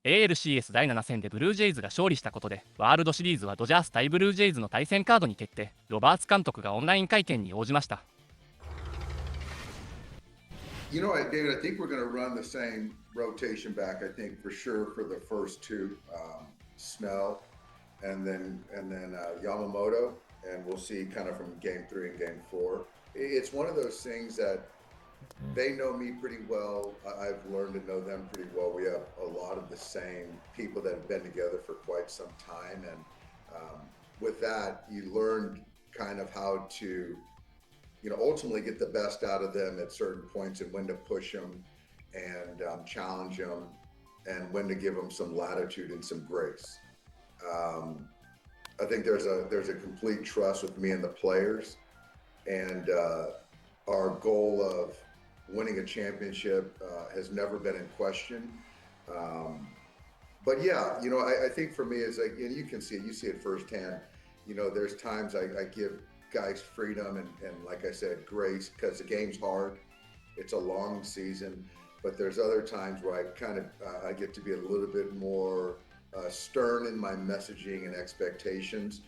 ALCS 第7戦でブルージェイズが勝利したことで、ワールドシリーズはドジャース対ブルージェイズの対戦カードに決定。ロバーツ監督がオンライン会見に応じました。You know what, David, I think we're going to run the same rotation back, I think, for sure, for the first two, Snell and then Yamamoto, and we'll see kind of from game 3 and game 4. It's one of those things that they know me pretty well. I've learned to know them pretty well. We have a lot of the same people that have been together for quite some time, and with that, you learn kind of how to ultimately get the best out of them at certain points and when to push them and challenge them and when to give them some latitude and some grace. I think there's a complete trust with me and the players, and our goal of winning a championship has never been in question. But yeah, I think for me it's like, and you can see it firsthand. There's times I give guys freedom and like I said, grace, because the game's hard. It's a long season, but there's other times where I get to be a little bit more stern in my messaging and expectations,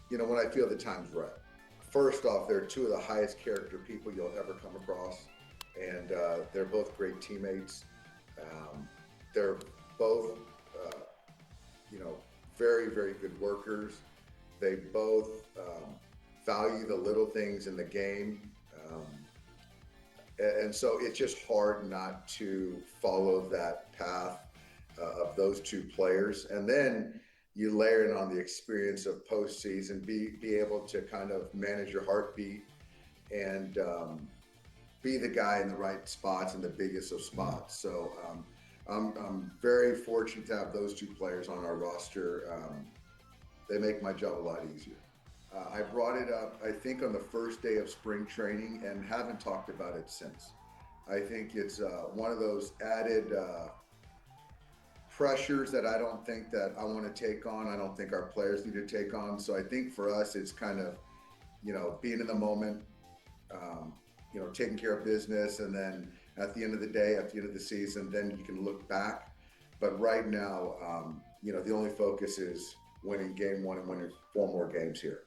when I feel the time's right. First off, they're two of the highest character people you'll ever come across, and they're both great teammates. They're both very, very good workers. They both value the little things in the game, and so it's just hard not to follow that path of those two players. And then you layer in on the experience of postseason, be able to kind of manage your heartbeat and be the guy in the right spots and the biggest of spots. So I'm very fortunate to have those two players on our roster. They make my job a lot easier. I brought it up, I think, on the first day of spring training and haven't talked about it since. I think it's one of those added pressures that I don't think that I want to take on. I don't think our players need to take on. So I think for us, it's kind of, being in the moment, taking care of business. And then at the end of the day, at the end of the season, then you can look back. But right now, the only focus is winning game 1 and winning 4 more games here.